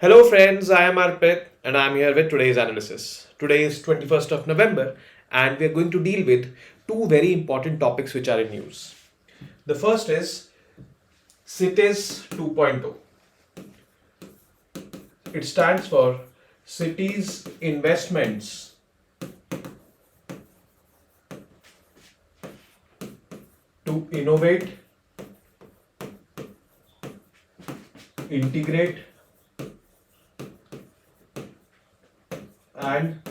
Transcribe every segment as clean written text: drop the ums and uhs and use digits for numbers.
Hello friends, I am Arpit and I am here with today's analysis. Today is 21st of November and we are going to deal with two very important topics which are in news. The first is CITES 2.0. It stands for Cities Investments to Innovate, Integrate and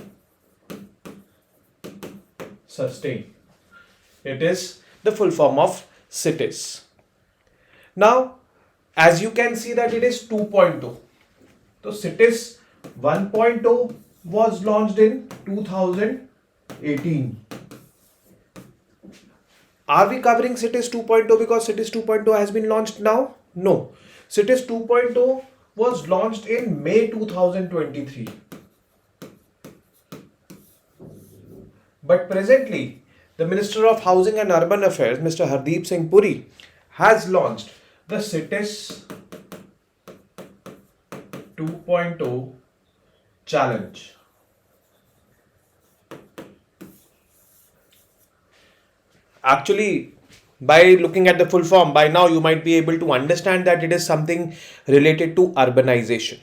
Sustain. It is the full form of CITES. Now, as you can see that it is 2.0. So CITES 1.0 was launched in 2018. Are we covering CITES 2.0 because CITES 2.0 has been launched now? No. CITES 2.0 was launched in May 2023. But presently, the Minister of Housing and Urban Affairs, Mr. Hardeep Singh Puri, has launched the CITES 2.0 challenge. Actually, by looking at the full form, by now you might be able to understand that it is something related to urbanization.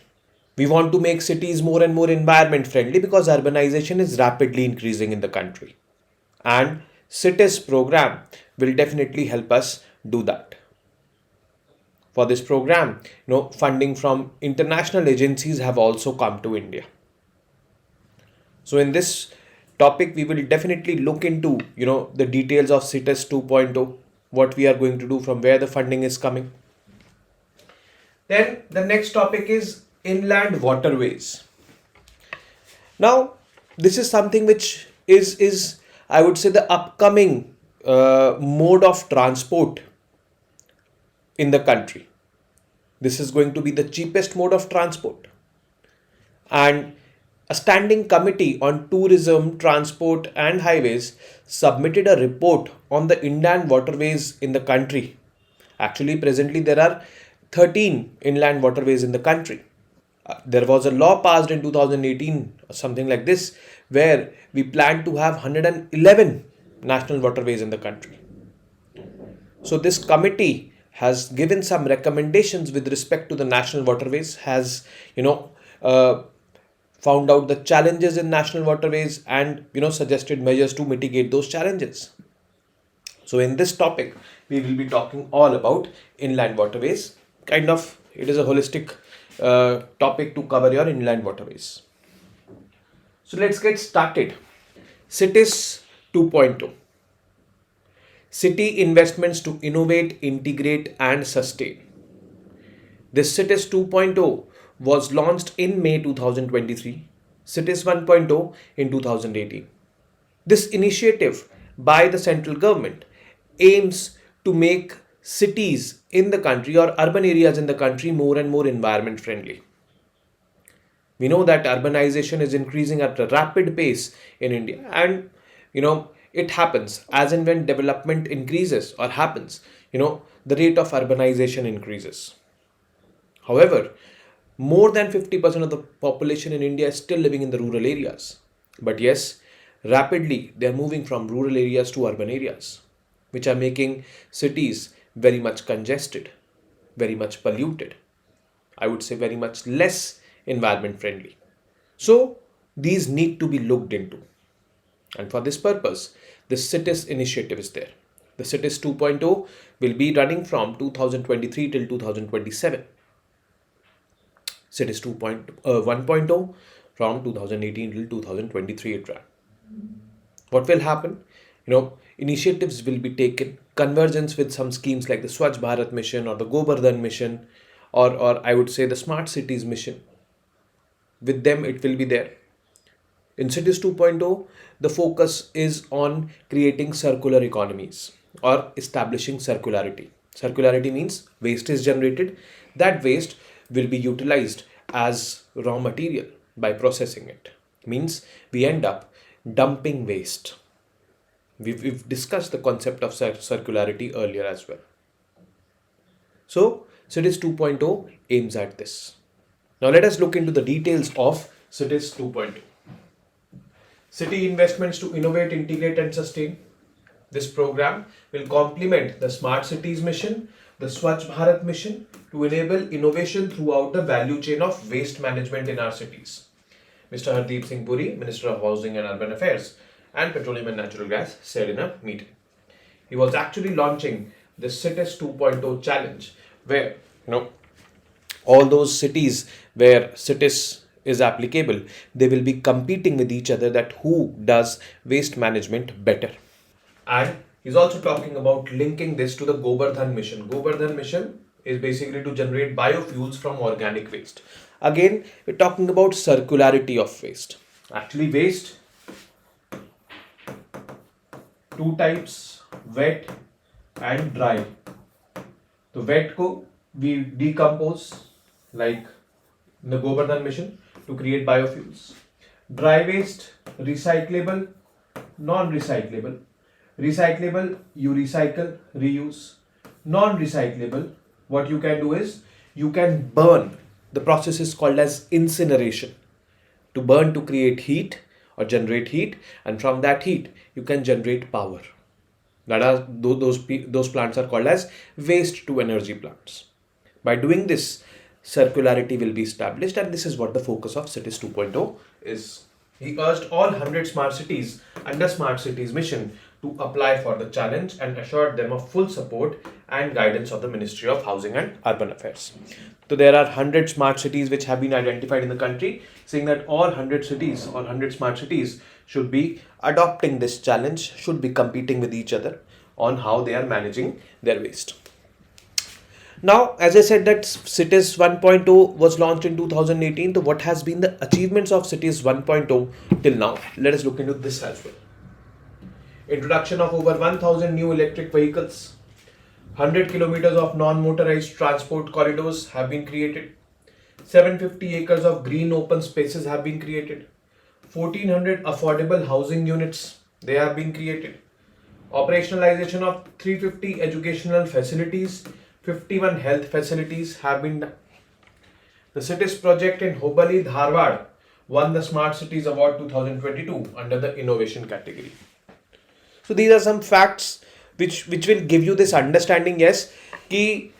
We want to make cities more and more environment friendly because urbanization is rapidly increasing in the country. And CITES program will definitely help us do that. For this program, funding from international agencies have also come to India. So in this topic, we will definitely look into, the details of CITES 2.0, what we are going to do, from where the funding is coming. Then the next topic is inland waterways. Now, this is something which is I would say the upcoming mode of transport in the country. This is going to be the cheapest mode of transport. And a standing committee on tourism, transport, and highways submitted a report on the inland waterways in the country. Actually, presently, there are 13 inland waterways in the country. There was a law passed in 2018, something like this, where we plan to have 111 national waterways in the country. So, this committee has given some recommendations with respect to the national waterways, has, found out the challenges in national waterways and, suggested measures to mitigate those challenges. So, in this topic, we will be talking all about inland waterways. Kind of, it is a holistic topic to cover your inland waterways. So, let's get started. CITES 2.0. City investments to innovate, integrate, and sustain. This CITES 2.0 was launched in May 2023, CITES 1.0 in 2018. This initiative by the central government aims to make cities in the country or urban areas in the country more and more environment friendly. We know that urbanization is increasing at a rapid pace in India, and it happens as and when development increases or happens, the rate of urbanization increases. However, more than 50% of the population in India is still living in the rural areas. But yes, rapidly they are moving from rural areas to urban areas, which are making cities very much congested, very much polluted. I would say very much less environment friendly. So these need to be looked into. And for this purpose, the CITES initiative is there. The CITES 2.0 will be running from 2023 till 2027. CITES 1.0 from 2018 till 2023 it ran. What will happen? Initiatives will be taken, convergence with some schemes like the Swachh Bharat mission or the Govardhan mission, or I would say the Smart Cities mission. With them, it will be there. In CITES 2.0, the focus is on creating circular economies or establishing circularity. Circularity means waste is generated. That waste will be utilized as raw material by processing it. Means we end up dumping waste. We've discussed the concept of circularity earlier as well. So CITES 2.0 aims at this. Now let us look into the details of Cities 2.2. City investments to innovate, integrate and sustain. This program will complement the Smart Cities mission, the Swachh Bharat mission to enable innovation throughout the value chain of waste management in our cities. Mr. Hardeep Singh Puri, Minister of Housing and Urban Affairs and Petroleum and Natural Gas, said in a meeting. He was actually launching the Cities 2.0 challenge where, all those cities where Cities is applicable, they will be competing with each other that who does waste management better. And he's also talking about linking this to the Govardhan mission. Govardhan mission is basically to generate biofuels from organic waste. Again, we're talking about circularity of waste. Actually, waste, two types, wet and dry. The wet ko we decompose like in the Govardhan mission to create biofuels. Dry waste, recyclable, non-recyclable. Recyclable, you recycle, reuse. Non-recyclable, what you can do is you can burn. The process is called as incineration. To burn to create heat or generate heat, and from that heat you can generate power. That are those plants are called as waste to energy plants. By doing this, circularity will be established, and this is what the focus of Cities 2.0 is. He urged all 100 smart cities under Smart Cities mission to apply for the challenge and assured them of full support and guidance of the Ministry of Housing and Urban Affairs. So there are 100 smart cities which have been identified in the country, saying that all 100 cities or 100 smart cities should be adopting this challenge, should be competing with each other on how they are managing their waste. Now, as I said that Cities 1.0 was launched in 2018, so what has been the achievements of Cities 1.0 till now? Let us look into this as well. Introduction of over 1000 new electric vehicles. 100 kilometers of non-motorized transport corridors have been created. 750 acres of green open spaces have been created. 1400 affordable housing units, they have been created. Operationalization of 350 educational facilities, 51 health facilities have been done. The Cities project in Hubballi, Dharwad won the Smart Cities Award 2022 under the innovation category. So these are some facts which will give you this understanding, yes, ki,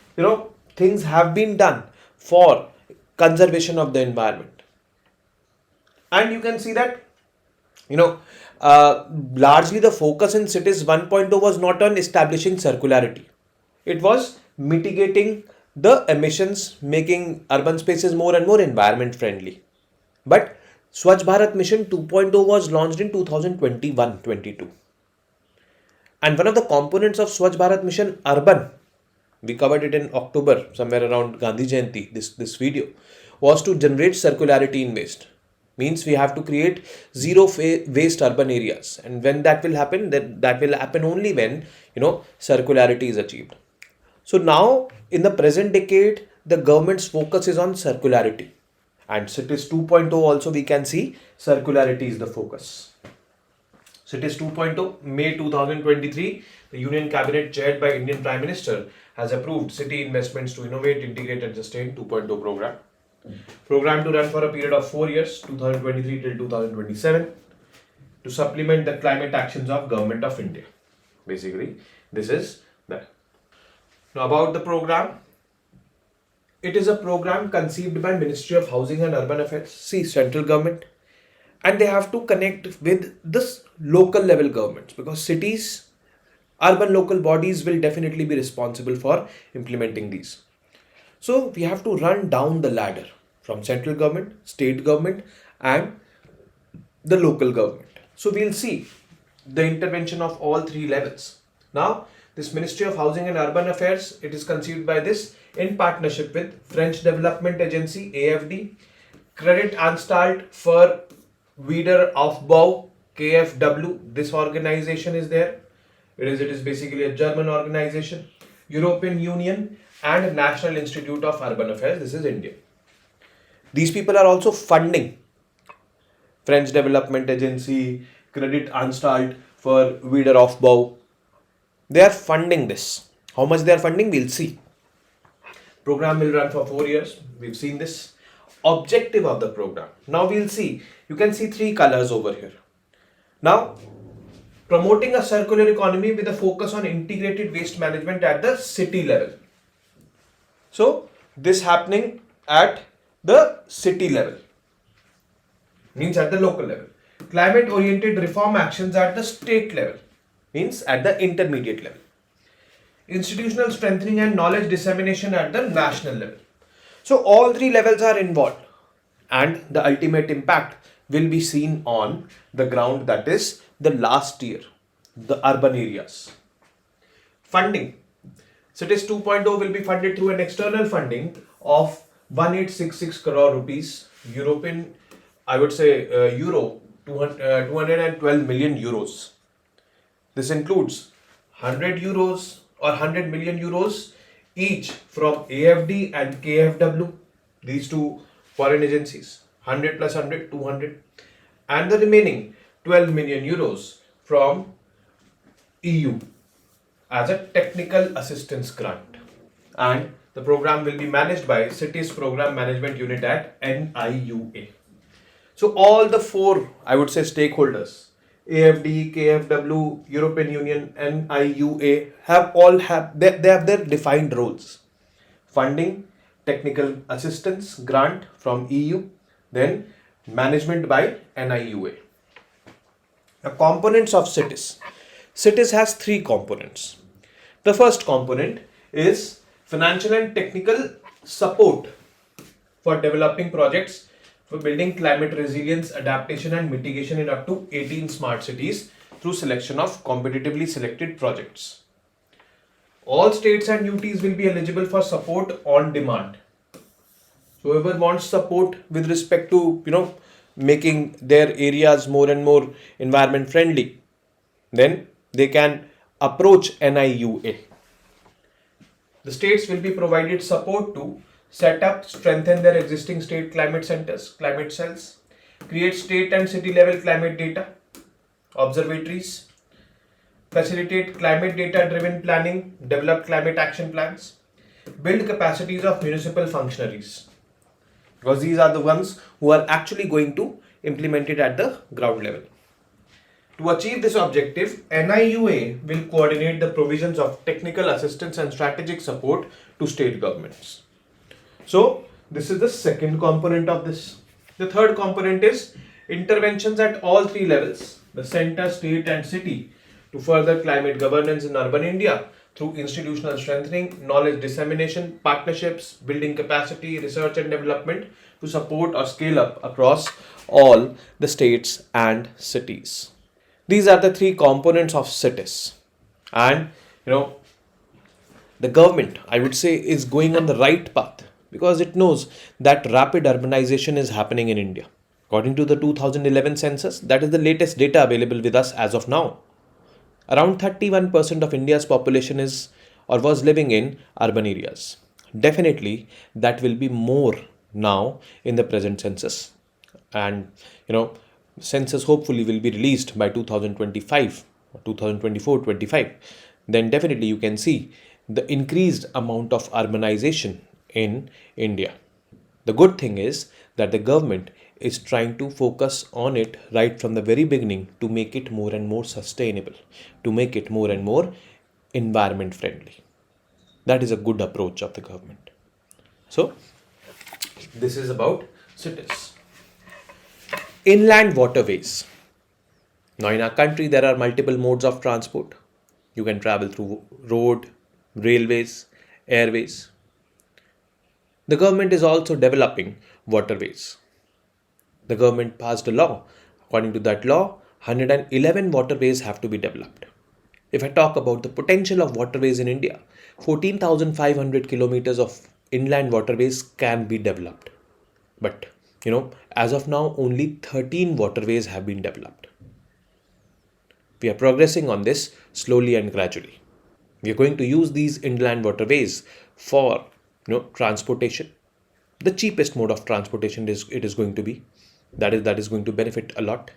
things have been done for conservation of the environment. And you can see that, largely the focus in Cities 1.0 was not on establishing circularity. It was mitigating the emissions, making urban spaces more and more environment friendly. But Swachh Bharat Mission 2.0 was launched in 2021-22. And one of the components of Swachh Bharat Mission Urban, we covered it in October, somewhere around Gandhi Jayanti, this video, was to generate circularity in waste. Means we have to create zero waste urban areas. And when that will happen, that will happen only when, circularity is achieved. So now, in the present decade, the government's focus is on circularity. And Cities 2.0 also we can see circularity is the focus. Cities 2.0, May 2023, the Union Cabinet chaired by Indian Prime Minister has approved City Investments to Innovate, Integrate and Sustain 2.0 program. Program to run for a period of 4 years, 2023 till 2027, to supplement the climate actions of Government of India. Basically, this is that. Now about the program. It is a program conceived by Ministry of Housing and Urban Affairs, central government, and they have to connect with this local level governments, because cities, urban local bodies will definitely be responsible for implementing these. So we have to run down the ladder from central government, state government and the local government. So we'll see the intervention of all three levels. Now, this Ministry of Housing and Urban Affairs, it is conceived by this in partnership with French Development Agency, AFD, Credit Anstalt for Wiederaufbau, KfW. This organization is there. It is basically a German organization, European Union and National Institute of Urban Affairs. This is India. These people are also funding French Development Agency, Credit Anstalt for Wiederaufbau. They are funding this. How much they are funding, we'll see. Program will run for 4 years. We've seen this. objective of the program. Now we'll see, you can see three colors over here. Now, promoting a circular economy with a focus on integrated waste management at the city level. So this happening at the city level, means at the local level. Climate oriented reform actions at the state level, means at the intermediate level. Institutional strengthening and knowledge dissemination at the national level. So all three levels are involved, and the ultimate impact will be seen on the ground, that is the last tier, the urban areas. Funding. Cities 2.0 will be funded through an external funding of 1866 crore rupees, European, I would say euro 212 million euros. This includes 100 euros or 100 million euros each from AFD and KFW, these two foreign agencies, 100 plus 100, 200, and the remaining 12 million euros from EU as a technical assistance grant. And the program will be managed by Cities Program Management Unit at NIUA. So all the four, I would say, stakeholders, AFD, KFW, European Union, NIUA, they have their defined roles. Funding, technical assistance grant from EU, then management by NIUA. The components of CITES. CITES has three components. The first component is financial and technical support for developing projects for building climate resilience, adaptation and mitigation in up to 18 smart cities through selection of competitively selected projects. All states and UTs will be eligible for support on demand. So whoever wants support with respect to, making their areas more and more environment friendly, then they can approach NIUA. The states will be provided support to set up, strengthen their existing state climate centers, climate cells, create state and city level climate data, observatories, facilitate climate data driven planning, develop climate action plans, build capacities of municipal functionaries, because these are the ones who are actually going to implement it at the ground level. To achieve this objective, NIUA will coordinate the provisions of technical assistance and strategic support to state governments. So, this is the second component of this. The third component is interventions at all three levels, the center, state and city, to further climate governance in urban India through institutional strengthening, knowledge dissemination, partnerships, building capacity, research and development to support or scale up across all the states and cities. These are the three components of CITES. And, the government, I would say, is going on the right path because it knows that rapid urbanization is happening in India. According to the 2011 census, that is the latest data available with us as of now. Around 31% of India's population is or was living in urban areas. Definitely, that will be more now in the present census. And, census hopefully will be released by 2025 or 2024-25. Then definitely you can see the increased amount of urbanization in India. The good thing is that the government is trying to focus on it right from the very beginning to make it more and more sustainable, to make it more and more environment friendly. That is a good approach of the government. So, this is about cities. Inland waterways. Now, in our country, there are multiple modes of transport. You can travel through road, railways, airways. The government is also developing waterways. The government passed a law. According to that law, 111 waterways have to be developed. If I talk about the potential of waterways in India, 14,500 kilometers of inland waterways can be developed. But, as of now, only 13 waterways have been developed. We are progressing on this slowly and gradually. We are going to use these inland waterways for, transportation. The cheapest mode of transportation is going to be. That is going to benefit a lot.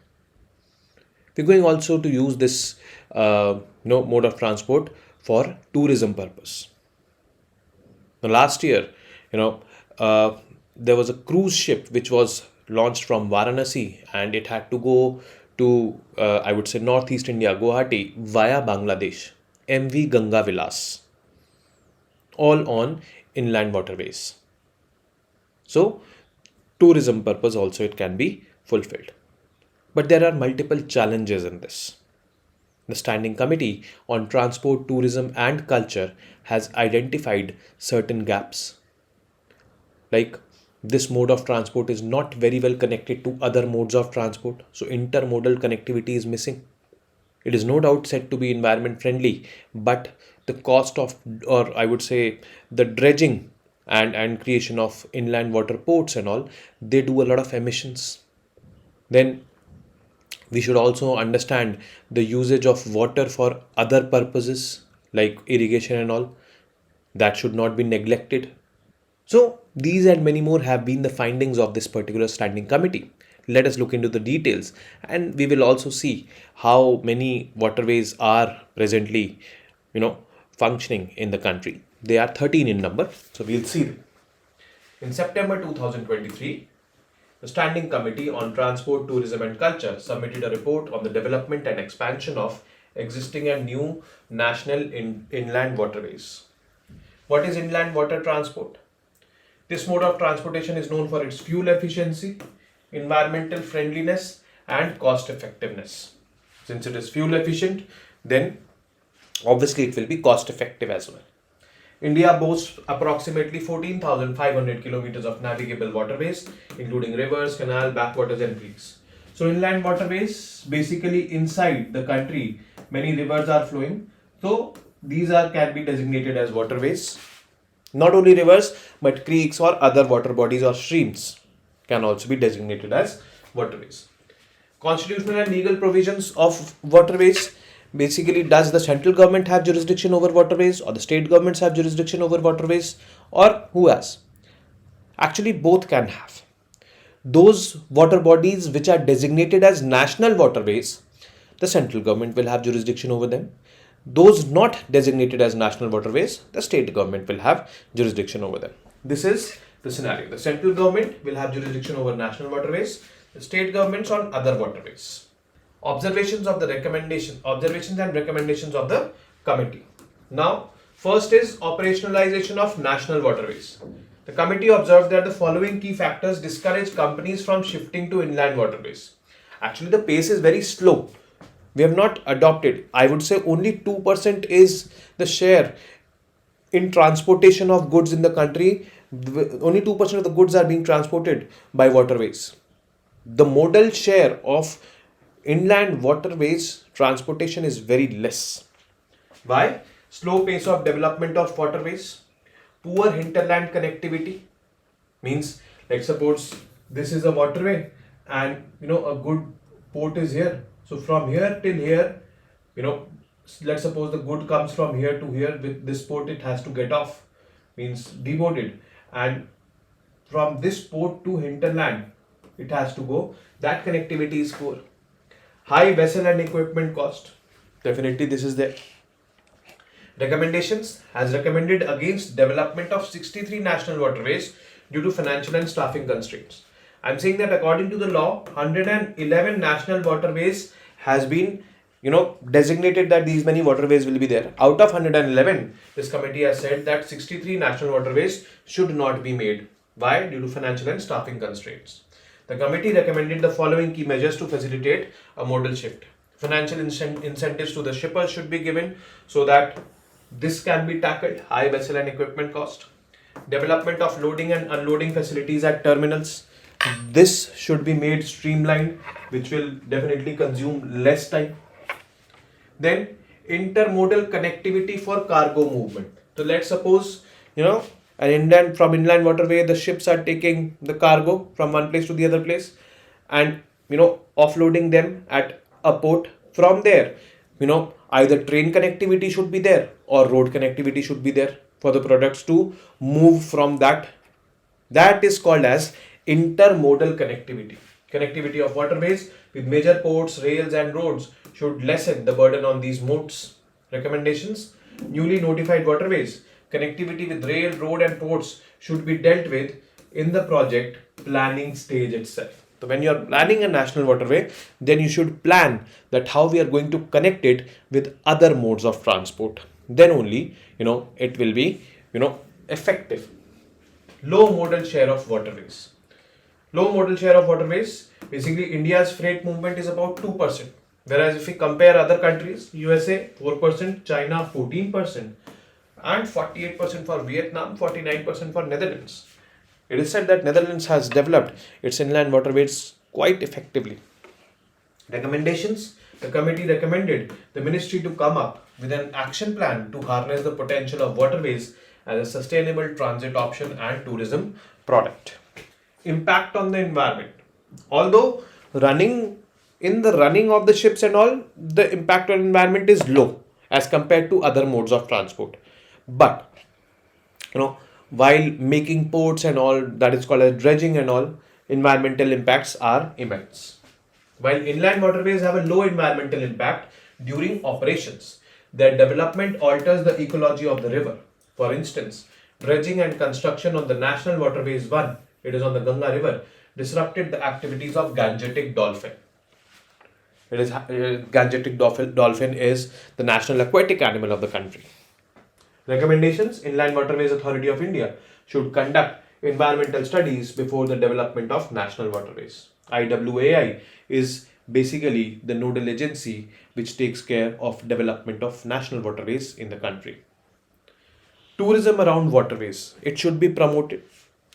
We're going also to use this mode of transport for tourism purpose. Now, last year, there was a cruise ship which was launched from Varanasi, and it had to go to, I would say, northeast India, Guwahati, via Bangladesh, MV Ganga Vilas, all on inland waterways. So, tourism purpose also it can be fulfilled. But there are multiple challenges in this. The Standing Committee on Transport, Tourism and Culture has identified certain gaps. Like, this mode of transport is not very well connected to other modes of transport, so intermodal connectivity is missing. It is no doubt said to be environment friendly, but the cost of, or I would say, the dredging and creation of inland water ports and all, they do a lot of emissions. Then we should also understand the usage of water for other purposes like irrigation and all. That should not be neglected. So, these and many more have been the findings of this particular standing committee. Let us look into the details, and we will also see how many waterways are presently, functioning in the country. They are 13 in number, so we'll see them. In September 2023, the Standing Committee on Transport, Tourism and Culture submitted a report on the development and expansion of existing and new national inland waterways. What is inland water transport? This mode of transportation is known for its fuel efficiency, environmental friendliness and cost effectiveness. Since it is fuel efficient, then obviously it will be cost effective as well. India boasts approximately 14,500 kilometers of navigable waterways, including rivers, canals, backwaters and creeks. So inland waterways, basically inside the country, many rivers are flowing. So these can be designated as waterways. Not only rivers, but creeks or other water bodies or streams can also be designated as waterways. Constitutional and legal provisions of waterways. Basically, does the central government have jurisdiction over waterways, or the state governments have jurisdiction over waterways, or who has? Actually, both can have. Those water bodies which are designated as national waterways, the central government will have jurisdiction over them. Those not designated as national waterways, the state government will have jurisdiction over them. This is the scenario. The central government will have jurisdiction over national waterways, the state governments on other waterways. Observations and recommendations of the committee. Now, first is operationalization of national waterways. The committee observed that the following key factors discourage companies from shifting to inland waterways. Actually, the pace is very slow. We have not adopted. I would say only 2% is the share in transportation of goods in the country. Only 2% of the goods are being transported by waterways. The modal share of inland waterways transportation is very less. Why? Slow pace of development of waterways, poor hinterland connectivity. Means, let's suppose this is a waterway and a good port is here. So from here till here, let's suppose the good comes from here to here. With this port it has to get off, means deboarded, and from this port to hinterland it has to go. That connectivity is poor. High vessel and equipment cost. Definitely this is there. Recommendations has recommended against development of 63 national waterways due to financial and staffing constraints. I'm saying that according to the law, 111 national waterways has been designated that these many waterways will be there. Out of 111, this committee has said that 63 national waterways should not be made. Why? Due to financial and staffing constraints. The committee recommended the following key measures to facilitate a modal shift. Financial incentives to the shippers should be given so that this can be tackled. High vessel and equipment cost. Development of loading and unloading facilities at terminals. This should be made streamlined, which will definitely consume less time. Then intermodal connectivity for cargo movement. So let's suppose from inland waterway the ships are taking the cargo from one place to the other place and offloading them at a port. From there either train connectivity should be there or road connectivity should be there for the products to move from that. That is called as intermodal connectivity. Connectivity of waterways with major ports, rails and roads should lessen the burden on these modes. Recommendations: newly notified waterways. Connectivity with rail, road and ports should be dealt with in the project planning stage itself. So when you're planning a national waterway, then you should plan that how we are going to connect it with other modes of transport. Then only, it will be, effective. Low modal share of waterways. Low modal share of waterways, basically India's freight movement is about 2%. Whereas if we compare other countries, USA 4%, China 14%, and 48% for Vietnam, 49% for Netherlands. It is said that Netherlands has developed its inland waterways quite effectively. Recommendations. The committee recommended the ministry to come up with an action plan to harness the potential of waterways as a sustainable transit option and tourism product. Impact on the environment. Although running of the ships and all, the impact on environment is low as compared to other modes of transport. But while making ports and all, that is called as dredging and all, environmental impacts are immense. While inland waterways have a low environmental impact during operations, their development alters the ecology of the river. For instance, dredging and construction on the National Waterways 1, it is on the Ganga River, disrupted the activities of Gangetic dolphin. Gangetic dolphin is the national aquatic animal of the country. Recommendations. Inland Waterways Authority of India should conduct environmental studies before the development of national waterways. IWAI is basically the nodal agency which takes care of development of national waterways in the country. Tourism around waterways. It should be promoted.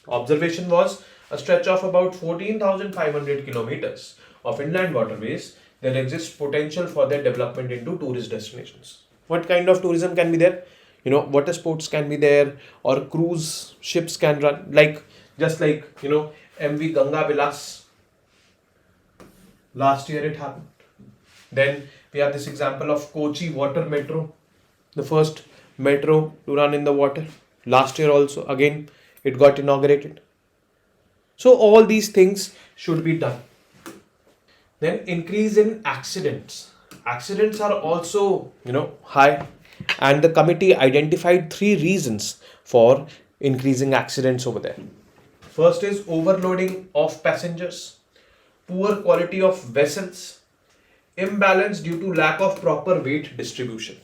Observation was a stretch of about 14,500 kilometers of inland waterways. There exists potential for their development into tourist destinations. What kind of tourism can be there? Water sports can be there, or cruise ships can run, just like MV Ganga Vilas. Last year it happened. Then we have this example of Kochi Water Metro, the first metro to run in the water. Last year also, again, it got inaugurated. So all these things should be done. Then increase in accidents. Accidents are also, high. And the committee identified 3 reasons for increasing accidents over there. First is overloading of passengers, poor quality of vessels, imbalance due to lack of proper weight distribution.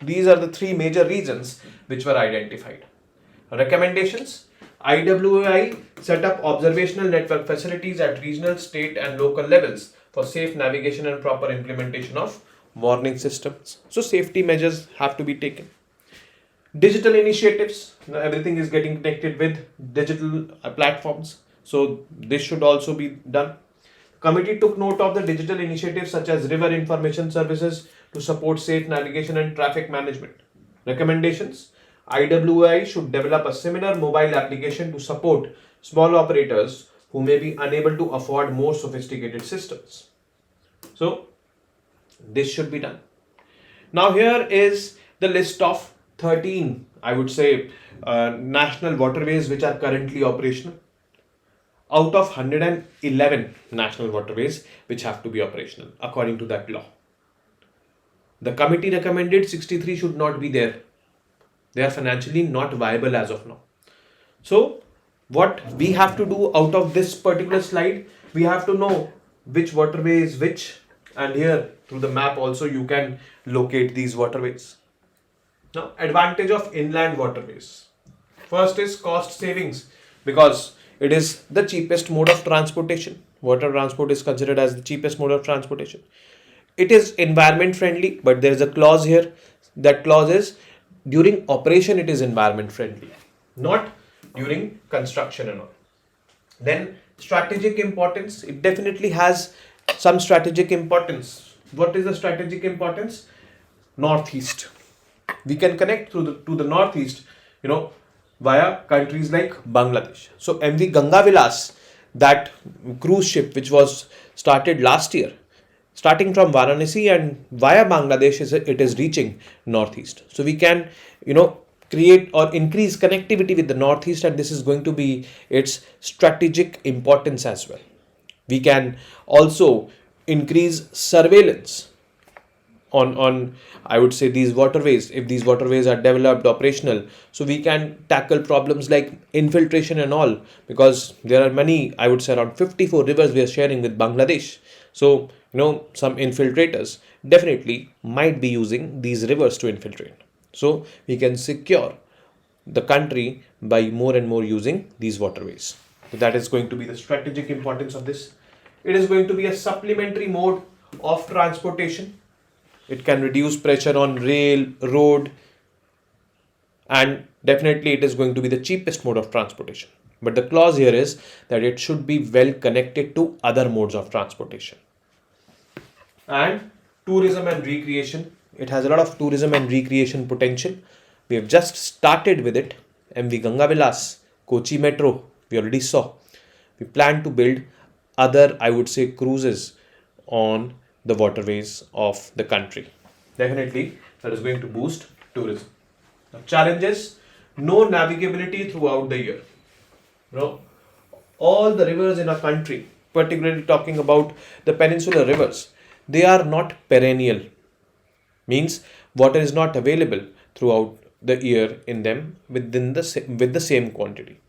These are the 3 major reasons which were identified. Recommendations. IWAI set up observational network facilities at regional, state and local levels for safe navigation and proper implementation of warning systems. So safety measures have to be taken. Digital initiatives. Now everything is getting connected with digital platforms. So this should also be done. Committee took note of the digital initiatives such as river information services to support safe navigation and traffic management. Recommendations. IWI should develop a similar mobile application to support small operators who may be unable to afford more sophisticated systems. So this should be done. Now here is the list of 13, I would say, national waterways which are currently operational. Out of 111 national waterways which have to be operational according to that law. The committee recommended 63 should not be there. They are financially not viable as of now. So what we have to do out of this particular slide, we have to know which waterway is which, and here through the map also you can locate these waterways. Now, advantage of inland waterways. First is cost savings, because it is the cheapest mode of transportation. Water transport is considered as the cheapest mode of transportation. It is environment friendly, but there is a clause here. That clause is during operation it is environment friendly, not during construction and all. Then strategic importance. It definitely has some strategic importance. What is the strategic importance? Northeast. We can connect to the northeast, via countries like Bangladesh. So MV Ganga Vilas, that cruise ship which was started last year, starting from Varanasi and via Bangladesh, it is reaching northeast. So we can, create or increase connectivity with the northeast, and this is going to be its strategic importance as well. We can also increase surveillance. on I would say these waterways. If these waterways are developed, operational, so we can tackle problems like infiltration and all, because there are many, I would say around 54 rivers we are sharing with Bangladesh. So some infiltrators definitely might be using these rivers to infiltrate. So we can secure the country by more and more using these waterways. So that is going to be the strategic importance of this. It is going to be a supplementary mode of transportation. It can reduce pressure on rail, road, and definitely it is going to be the cheapest mode of transportation. But the clause here is that it should be well connected to other modes of transportation. And tourism and recreation. It has a lot of tourism and recreation potential. We have just started with it. MV Gangavilas, Kochi Metro, we already saw. We plan to build other, I would say, cruises on the waterways of the country. Definitely, that is going to boost tourism. Now, challenges: no navigability throughout the year. All the rivers in our country, particularly talking about the peninsular rivers, they are not perennial. Means water is not available throughout the year in them with the same quantity.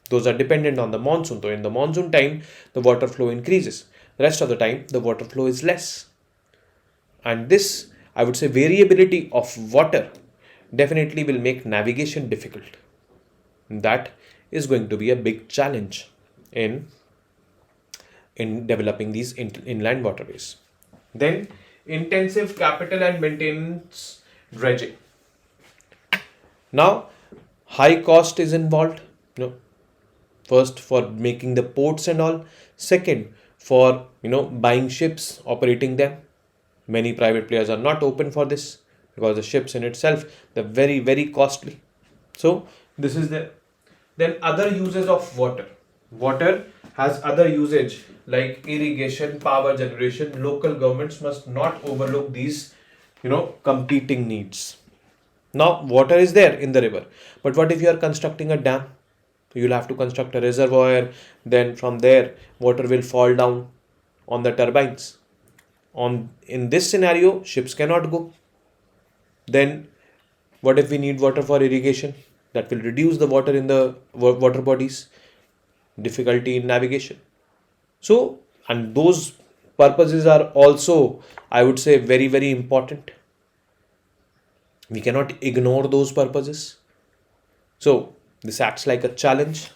Those are dependent on the monsoon. So in the monsoon time, the water flow increases. The rest of the time, the water flow is less. And this, I would say, variability of water definitely will make navigation difficult. That is going to be a big challenge in developing these inland waterways. Then, intensive capital and maintenance dredging. Now, high cost is involved. First, for making the ports and all. Second, for buying ships, operating them. Many private players are not open for this because the ships in itself, they're very, very costly. So this is there. Then other uses of water. Water has other usage like irrigation, power generation. Local governments must not overlook these, competing needs. Now, water is there in the river, but what if you are constructing a dam? You'll have to construct a reservoir. Then from there, water will fall down on the turbines. In this scenario, ships cannot go. Then, what if we need water for irrigation? That will reduce the water in the water bodies. Difficulty in navigation. So, and those purposes are also, I would say, very, very important. We cannot ignore those purposes. So, this acts like a challenge.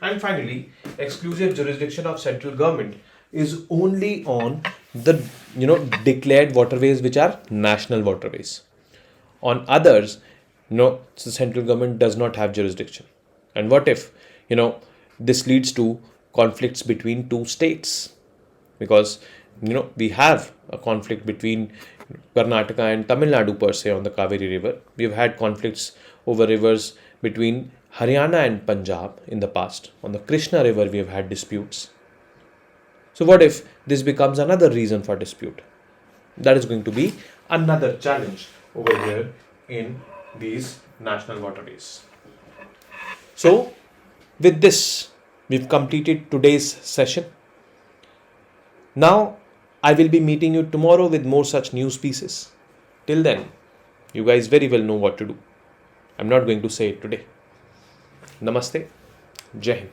And finally, exclusive jurisdiction of central government is only on the declared waterways which are national waterways. On others, the central government does not have jurisdiction. And what if this leads to conflicts between two states? Because we have a conflict between Karnataka and Tamil Nadu per se on the Kaveri River. We have had conflicts over rivers between Haryana and Punjab in the past. On the Krishna River, we have had disputes. So what if this becomes another reason for dispute? That is going to be another challenge over here in these national waterways. So with this, we've completed today's session. Now, I will be meeting you tomorrow with more such news pieces. Till then, you guys very well know what to do. I'm not going to say it today. Namaste. Jai Hind.